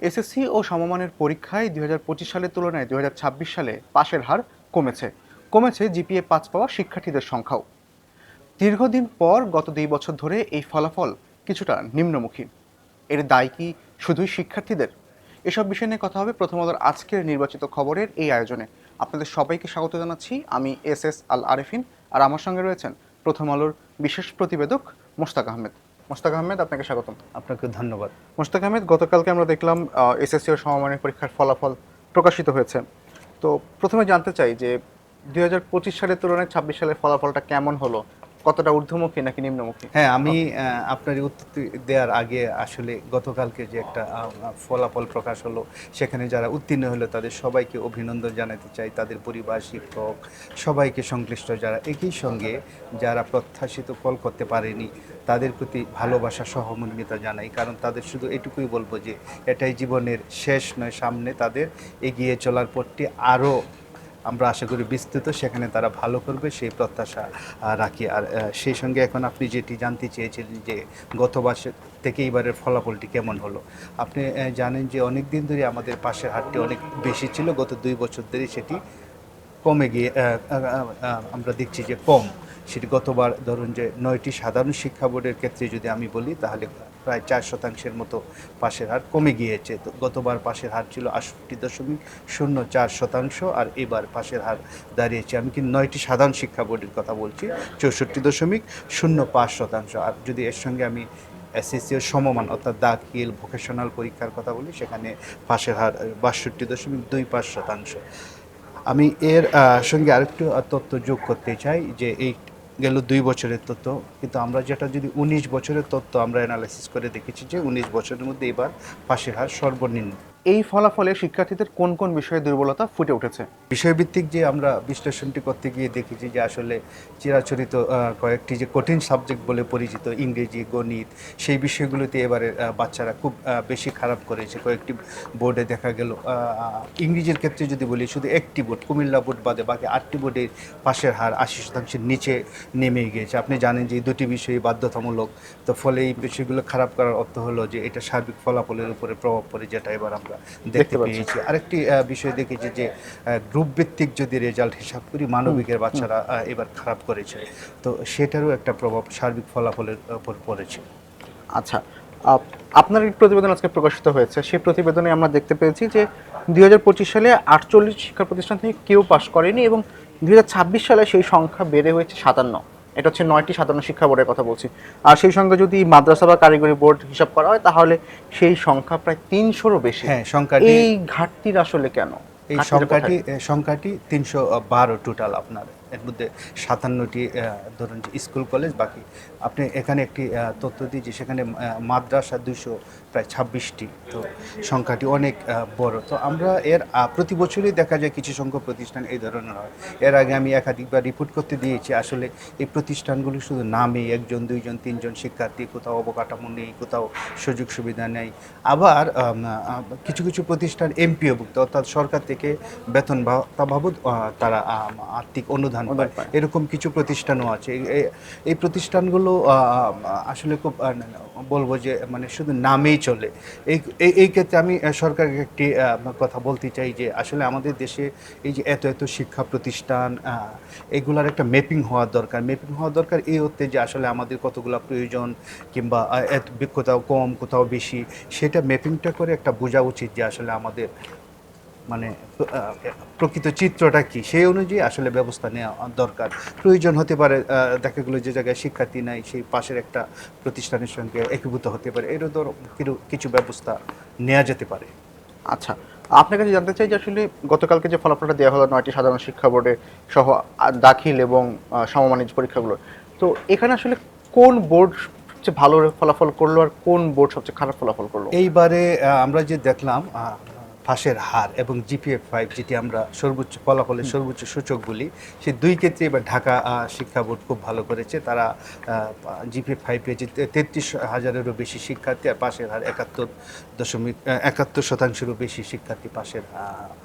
SSC ও সমমানের পরীক্ষায় ২০২৫ সালের তুলনায় ২০২৬ সালে পাশের হার কমেছে জিপিএ ৫ পাওয়া শিক্ষার্থীদের সংখ্যাও। দীর্ঘদিন পর গত ২ বছর ধরে এই ফলাফল কিছুটা নিম্নমুখী। এর দায় কি শুধুই শিক্ষার্থীদের? এসব বিষয় নিয়ে কথা হবে প্রথম আলোর আজকের নির্বাচিত খবরের এই আয়োজনে। আপনাদের সবাইকে স্বাগত জানাচ্ছি। আমি এস আল আরেফিন, আর আমার সঙ্গে রয়েছেন প্রথম আলোর বিশেষ প্রতিবেদক মোশতাক আহমেদ। মোশতাক আহমেদ, আপনাকে স্বাগতম। আপনাকে ধন্যবাদ। মোশতাক আহমেদ, গতকালকে আমরা দেখলাম এসএসসি ও সমমানের পরীক্ষার ফলাফল প্রকাশিত হয়েছে। তো প্রথমে জানতে চাই যে ২০২৫ সালের তুলনায় ২৬ সালের ফলাফলটা কেমন হলো? কতটা ঊর্ধ্বমুখী নাকি নিম্নমুখী? হ্যাঁ, আমি আপনার এই উত্তর দেওয়ার আগে আসলে গতকালকে যে একটা ফলাফল প্রকাশ হলো, সেখানে যারা উত্তীর্ণ হলো তাদের সবাইকে অভিনন্দন জানাতে চাই, তাদের পরিবার, শিক্ষক, সবাইকে সংশ্লিষ্ট যারা, একই সঙ্গে যারা প্রত্যাশিত ফল করতে পারেনি তাদের প্রতি ভালোবাসা, সহমর্মিতা জানাই। কারণ তাদের শুধু এটুকুই বলবো যে এটাই জীবনের শেষ নয়, সামনে তাদের এগিয়ে চলার পথটি আরও আমরা আশা করি বিস্তৃত, সেখানে তারা ভালো করবে সেই প্রত্যাশা রাখি। আর সেই সঙ্গে এখন আপনি যেটি জানতে চেয়েছিলেন যে গত বছর থেকে এইবারের ফলাফলটি কেমন হলো, আপনি জানেন যে অনেক দিন ধরে আমাদের পাশের হারটি অনেক বেশি ছিল, গত 2 বছর ধরে সেটি কমে গিয়ে আমরা দেখছি যে কম। সেটি গতবার ধরুন যে 9টি সাধারণ শিক্ষা বোর্ডের ক্ষেত্রে যদি আমি বলি, তাহলে প্রায় 4% মতো পাশের হার কমে গিয়েছে। তো গতবার পাশের হার ছিল 68.04%, আর এবার পাশের হার দাঁড়িয়েছে, আমি কিন্তু 9টি সাধারণ শিক্ষা বোর্ডের কথা বলছি, 64.05%। আর যদি এর সঙ্গে আমি এসএসসি ও সমমান অর্থাৎ দাখিল ভোকেশনাল পরীক্ষার কথা বলি, সেখানে পাশের হার 62.25%। আমি এর সঙ্গে আরেকটু তথ্য যোগ করতে চাই যে এই গেল 2 বছরের তথ্য, কিন্তু আমরা যেটা যদি 19 বছরের তথ্য আমরা অ্যানালাইসিস করে দেখেছি যে 19 বছরের মধ্যে এবার পাশের হার সর্বনিম্ন। এই ফলাফলে শিক্ষার্থীদের কোন কোন বিষয়ে দুর্বলতা ফুটে উঠেছে? বিষয়ভিত্তিক যে আমরা বিশ্লেষণটি করতে গিয়ে দেখেছি যে আসলে চিরাচরিত কয়েকটি যে কঠিন সাবজেক্ট বলে পরিচিত ইংরেজি, গণিত, সেই বিষয়গুলোতে এবারে বাচ্চারা খুব বেশি খারাপ করেছে। কয়েকটি বোর্ডে দেখা গেল, ইংরেজির ক্ষেত্রে যদি বলি, শুধু একটি বোর্ড, কুমিল্লা বোর্ড বাদে বাকি 8টি বোর্ডে পাশের হার 80%-এর নিচে নেমে গিয়েছে। আপনি জানেন যে এই দুটি বিষয়ই বাধ্যতামূলক, তো ফলে এই বিষয়গুলো খারাপ করার অর্থ হলো যে এটা সার্বিক ফলাফলের উপরে প্রভাব পড়ে, যেটা এবার আমরা দেখতে পেয়েছি। আরেকটি বিষয় দেখেছি যে গ্রুপ ভিত্তিক যদি রেজাল্ট হিসাব করি, মানবিকের বাচ্চারা এবার খারাপ করেছে, তো সেটারও একটা প্রভাব সার্বিক ফলাফলের উপর পড়েছে। আচ্ছা, আপনার এই প্রতিবেদন আজকে প্রকাশিত হয়েছে। সেই প্রতিবেদনে আমরা দেখতে পেয়েছি যে ২০২৫ সালে 48 শিক্ষা প্রতিষ্ঠান থেকে কেউ পাশ করেনি, এবং ২০২৬ সালে সেই সংখ্যা বেড়ে হয়েছে 57। এটা হচ্ছে 9টি সাধারণ শিক্ষা বোর্ডের কথা বলছি। আর সেই সঙ্গে যদি মাদ্রাসা বা কারিগরি বোর্ড হিসাব করা হয়, তাহলে সেই সংখ্যা প্রায় 300-রও বেশি। হ্যাঁ, সংখ্যাটি, এই ঘাটতির আসলে কেন? এই সংখ্যাটি 312 টোটাল। আপনার এর মধ্যে 57টি ধরুন যে স্কুল কলেজ, বাকি আপনি এখানে একটি তথ্য দিই যে সেখানে মাদ্রাসা 226টি, তো সংখ্যাটি অনেক বড়। তো আমরা এর প্রতি বছরই দেখা যায় কিছু সংখ্যক প্রতিষ্ঠান এই ধরনের হয়। এর আগে আমি একাধিকবার রিপোর্ট করতে দিয়েছি, আসলে এই প্রতিষ্ঠানগুলি শুধু নামে 1জন 2জন 3জন শিক্ষার্থী, কোথাও অবকাঠামো নেই, কোথাও সুযোগ সুবিধা নেই। আবার কিছু কিছু প্রতিষ্ঠান এমপিওভুক্ত, অর্থাৎ সরকার থেকে বেতন ভাতা বাবদ তারা আর্থিক অনুদান পায়, এরকম কিছু প্রতিষ্ঠানও আছে। এই প্রতিষ্ঠানগুলো আসলে খুব বলবো যে মানে শুধু নামেই চলে। এই ক্ষেত্রে আমি সরকারকে একটি কথা বলতে চাই যে আসলে আমাদের দেশে এই যে এত এত শিক্ষা প্রতিষ্ঠান, এগুলার একটা ম্যাপিং হওয়া দরকার এই অর্থে যে আসলে আমাদের কতগুলো প্রয়োজন, কিংবা কোথাও কম কোথাও বেশি, সেটা ম্যাপিংটা করে একটা বোঝা উচিত যে আসলে আমাদের মানে প্রকৃত চিত্রটা কি, সেই অনুযায়ী আসলে ব্যবস্থা নেওয়া দরকার। প্রয়োজন হতে পারে দেখা গেলো যে জায়গায় শিক্ষার্থী নাই, সেই পাশের একটা প্রতিষ্ঠানের সঙ্গে একীভূত হতে পারে, এরও কিছু ব্যবস্থা নেওয়া যেতে পারে। আচ্ছা, আপনার কাছে জানতে চাই যে আসলে গতকালকে যে ফলাফলটা দেওয়া হলো 9টি সাধারণ শিক্ষা বোর্ডে সহ দাখিল এবং সমমানিজ পরীক্ষাগুলো, তো এখানে আসলে কোন বোর্ড সবচেয়ে ভালো ফলাফল করলো আর কোন বোর্ড সবচেয়ে খারাপ ফলাফল করলো? এইবারে আমরা যে দেখলাম পাশের হার এবং GPA-5 যেটি আমরা সর্বোচ্চ ফলাফলের সর্বোচ্চ সূচক বলি, সেই দুই ক্ষেত্রে এবার ঢাকা শিক্ষা বোর্ড খুব ভালো করেছে। তারা GPA-5 পেয়েছে 33,000-এরও বেশি শিক্ষার্থী, আর পাশের হার 71.71% বেশি শিক্ষার্থী পাশের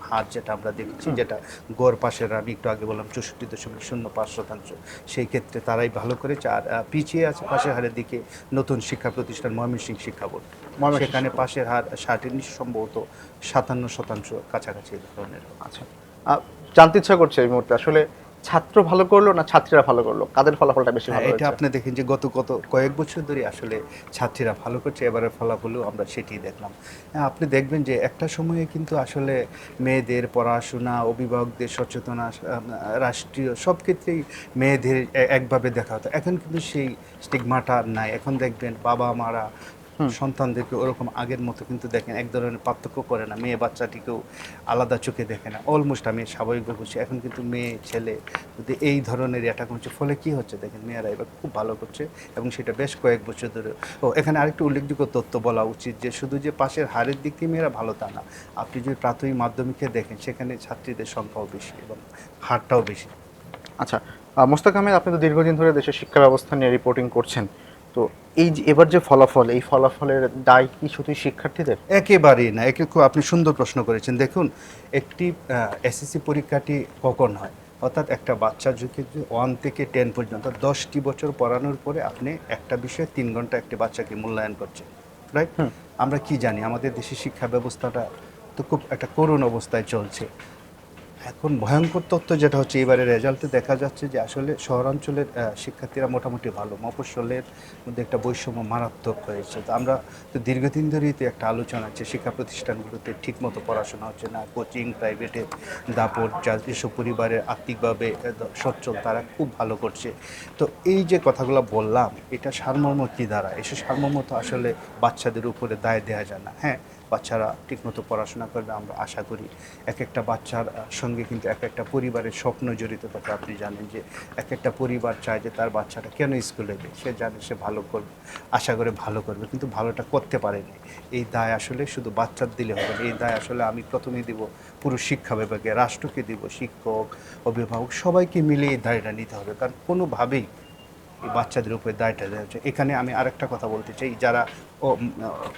হার যেটা আমরা দেখছি, যেটা গড় পাশের আমি একটু আগে বললাম 64.05%। সেই ক্ষেত্রে তারাই ভালো করেছে। আর পিছিয়ে আছে পাশের হারের দিকে নতুন শিক্ষা প্রতিষ্ঠান ময়মনসিংহ শিক্ষা বোর্ড, সেখানে পাশের হার 60 সম্ভবত 57% কাছাকাছি এই ধরনের। আচ্ছা, জানতে ইচ্ছা করছে এই মুহূর্তে আসলে ছাত্র ভালো করলো না ছাত্রীরা ভালো করলো, কাদের ফলাফলটা বেশি ভালো এটা হয়েছে? আপনি দেখেন যে গত কয়েক বছর ধরে আসলে ছাত্রীরা ভালো করছে, এবারের ফলাফলও আমরা সেটাই দেখলাম। আপনি দেখবেন যে একটা সময়ে কিন্তু আসলে মেয়েদের পড়াশোনা, অভিভাবকদের সচেতনা, রাষ্ট্রীয় সব ক্ষেত্রেই মেয়েদের একভাবে দেখা হতো। এখন কিন্তু সেই স্টিগমাটা নাই। এখন দেখবেন বাবা মারা সন্তানদেরকে ওরকম আগের মতো কিন্তু দেখেন এক ধরনের পার্থক্য করে না, মেয়ে বাচ্চাটিকেও আলাদা চোখে দেখে না। অলমোস্ট আমি স্বাভাবিক বলছি, এখন কিন্তু মেয়ে ছেলে যদি এই ধরনের এটা করছে, ফলে কি হচ্ছে দেখেন মেয়েরা এবার খুব ভালো করছে, এবং সেটা বেশ কয়েক বছর ধরে। এখানে আরেকটু উল্লেখযোগ্য তথ্য বলা উচিত যে শুধু যে পাশের হারের দিক থেকে মেয়েরা ভালো তা না, আপনি যদি প্রাথমিক মাধ্যমিকে দেখেন সেখানে ছাত্রীদের সংখ্যাও বেশি এবং হারটাও বেশি। আচ্ছা, মোস্তাক আহমেদ, আপনি তো দীর্ঘদিন ধরে দেশের শিক্ষা ব্যবস্থা নিয়ে রিপোর্টিং করছেন, তো এই যে এবার যে ফলাফল, এই ফলাফলের দায় কি শুধুই শিক্ষার্থীদের? একেবারেই না। খুব আপনি সুন্দর প্রশ্ন করেছেন। দেখুন, একটি এসএসসি পরীক্ষাটি কখন হয়, অর্থাৎ একটা বাচ্চা যদি 1 থেকে 10 পর্যন্ত 10টি বছর পড়ানোর পরে আপনি একটা বিষয়ে 3 ঘন্টা একটি বাচ্চাকে মূল্যায়ন করছেন, রাইট? আমরা কি জানি আমাদের দেশের শিক্ষা ব্যবস্থাটা তো খুব একটা করুণ অবস্থায় চলছে। এখন ভয়ঙ্কর তথ্য যেটা হচ্ছে, এবারে রেজাল্টে দেখা যাচ্ছে যে আসলে শহরাঞ্চলের শিক্ষার্থীরা মোটামুটি ভালো, মফস্বলের মধ্যে একটা বৈষম্য মারাত্মক হয়েছে। তো আমরা তো দীর্ঘদিন ধরেই তো একটা আলোচনা আছে, শিক্ষা প্রতিষ্ঠানগুলোতে ঠিকমতো পড়াশোনা হচ্ছে না, কোচিং প্রাইভেটের দাপট, যেসব পরিবারের আর্থিকভাবে সচ্ছল তারা খুব ভালো করছে। তো এই যে কথাগুলো বললাম, এটা সারমর্ম কী দাঁড়ায়? এসব সারমর্ম তো আসলে বাচ্চাদের উপরে দায় দেওয়া যায় না। হ্যাঁ, বাচ্চারা ঠিকমতো পড়াশোনা করবে, আমরা আশা করি। এক একটা বাচ্চার সঙ্গে কিন্তু এক একটা পরিবারের স্বপ্ন জড়িত থাকে। আপনি জানেন যে এক একটা পরিবার চায় যে তার বাচ্চাটা কেন স্কুলে যায়, সে জানে সে ভালো করবে, আশা করে ভালো করবে, কিন্তু ভালোটা করতে পারেনি। এই দায় আসলে শুধু বাচ্চার দিলে হবে না, এই দায় আসলে আমি প্রথমেই দিব পুরো শিক্ষা বিভাগে, রাষ্ট্রকে দিব, শিক্ষক, অভিভাবক সবাইকে মিলে এই দায়টা নিতে হবে। কারণ কোনোভাবেই এই বাচ্চাদের উপরে দায়টা দেওয়া হচ্ছে। এখানে আমি আরেকটা কথা বলতে চাই, যারা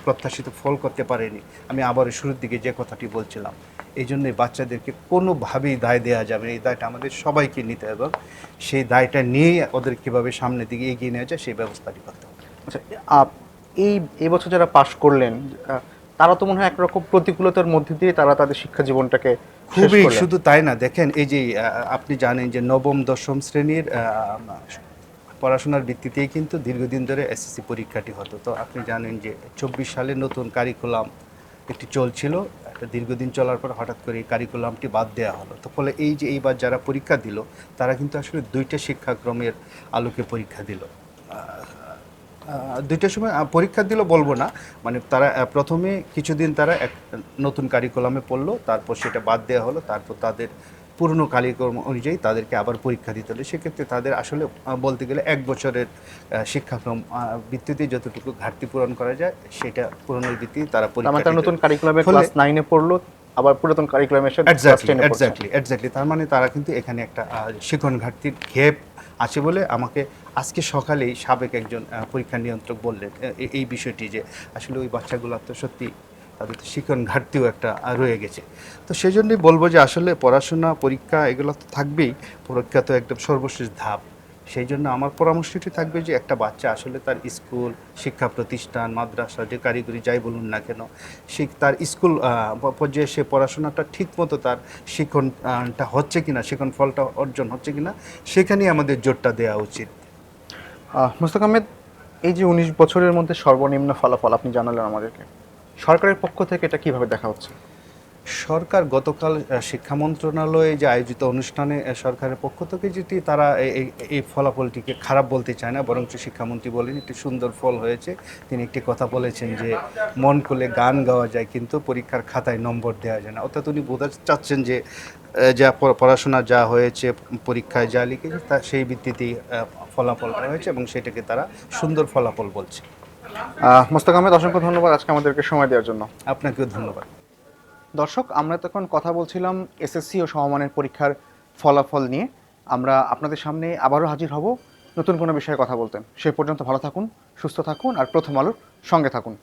প্রত্যাশিত ফল করতে পারেনি, আমি আবার শুরুর দিকে যে কথাটি বলছিলাম, এই জন্যই বাচ্চাদেরকে কোনোভাবেই দায় দেওয়া যাবে না। এই দায়টা আমাদের সবাইকে নিতে হবে, এবং সেই দায়টা নিয়ে ওদের কীভাবে সামনের দিকে এগিয়ে নেওয়া যায় সেই ব্যবস্থাটি করতে হবে। আচ্ছা, এই বছর যারা পাশ করলেন, তারা তো মনে হয় একরকম প্রতিকূলতার মধ্যে দিয়ে তারা তাদের শিক্ষা জীবনটাকে খুবই, শুধু তাই না, দেখেন এই যে আপনি জানেন যে নবম দশম শ্রেণীর পড়াশোনার ভিত্তিতেই কিন্তু দীর্ঘদিন ধরে এসএসসি পরীক্ষাটি হতো। তো আপনি জানেন যে 24 সালে নতুন কারিকুলাম একটি চলছিল, একটা দীর্ঘদিন চলার পর হঠাৎ করে এই কারিকুলামটি বাদ দেওয়া হলো। তো ফলে এই যে এইবার যারা পরীক্ষা দিল, তারা কিন্তু আসলে 2টা শিক্ষাক্রমের আলোকে পরীক্ষা দিল। 2টার সময় পরীক্ষা দিল বলবো না, মানে তারা প্রথমে কিছুদিন তারা এক নতুন কারিকুলামে পড়লো, তারপর সেটা বাদ দেওয়া হলো, তারপর তাদের পুরনো কারিকুলাম অনুযায়ী তাদেরকে আবার পরীক্ষা দিতে হলো। সেক্ষেত্রে তাদের আসলে বলতে গেলে 1 বছরের শিক্ষাক্রম ভিত্তিতে যতটুকু ঘাটতি পূরণ করা যায় সেটা পূরণের ভিত্তিতে তারা পরীক্ষা নতুন কারিকুলামে ক্লাস 9 এ পড়লো, আবার পুরাতন কারিকুলামে এসে ক্লাস 10 এ পড়ছে। এক্স্যাক্টলি। তার মানে তারা কিন্তু এখানে একটা শিক্ষণ ঘাটতির ঘেপ আছে বলে আমাকে আজকে সকালেই সাবেক একজন পরীক্ষা নিয়ন্ত্রক বললেন এই বিষয়টি, যে আসলে ওই বাচ্চাগুলো তো সত্যি তাদের তো শিক্ষণ ঘাটতিও একটা রয়ে গেছে। তো সেই জন্যই বলবো যে আসলে পড়াশোনা, পরীক্ষা এগুলো তো থাকবেই, পরীক্ষা তো একদম সর্বশেষ ধাপ। সেই জন্য আমার পরামর্শটি থাকবে যে একটা বাচ্চা আসলে তার স্কুল, শিক্ষা প্রতিষ্ঠান, মাদ্রাসা, যে কারিগরি যাই বলুন না কেন, তার স্কুল পর্যায়ে সে পড়াশোনাটা ঠিকমতো তার শিক্ষণটা হচ্ছে কিনা, শিক্ষণ ফলটা অর্জন হচ্ছে কিনা, সেখানেই আমাদের জোরটা দেওয়া উচিত। মোস্তাক আহমেদ, এই যে 19 বছরের মধ্যে সর্বনিম্ন ফলাফল আপনি জানালেন আমাদেরকে, সরকারের পক্ষ থেকে এটা কিভাবে দেখা হচ্ছে? সরকার গতকাল শিক্ষা মন্ত্রণালয়ে যে আয়োজিত অনুষ্ঠানে সরকারের পক্ষ থেকে যেটি তারা এই ফলাফলটিকে খারাপ বলতে চায় না, বরঞ্চ শিক্ষামন্ত্রী বলেন একটি সুন্দর ফল হয়েছে। তিনি একটি কথা বলেছেন যে মন খুলে গান গাওয়া যায় কিন্তু পরীক্ষার খাতায় নম্বর দেওয়া যায় না। অর্থাৎ উনি বোঝাতে চাচ্ছেন যে যা পড়াশোনা যা হয়েছে, পরীক্ষায় যা লিখেছে তা সেই ভিত্তিতেই ফলাফলটা হয়েছে, এবং সেটাকে তারা সুন্দর ফলাফল বলছে। মোস্তাক আহমেদ, অসংখ্য ধন্যবাদ আজকে আমাদেরকে সময় দেওয়ার জন্য। আপনাকেও ধন্যবাদ। দর্শক, আমরা তখন কথা বলছিলাম এসএসসি ও সমমানের পরীক্ষার ফলাফল নিয়ে। আমরা আপনাদের সামনে আবারও হাজির হব নতুন কোনো বিষয়ে কথা বলতে। সে পর্যন্ত ভালো থাকুন, সুস্থ থাকুন আর প্রথম আলোর সঙ্গে থাকুন।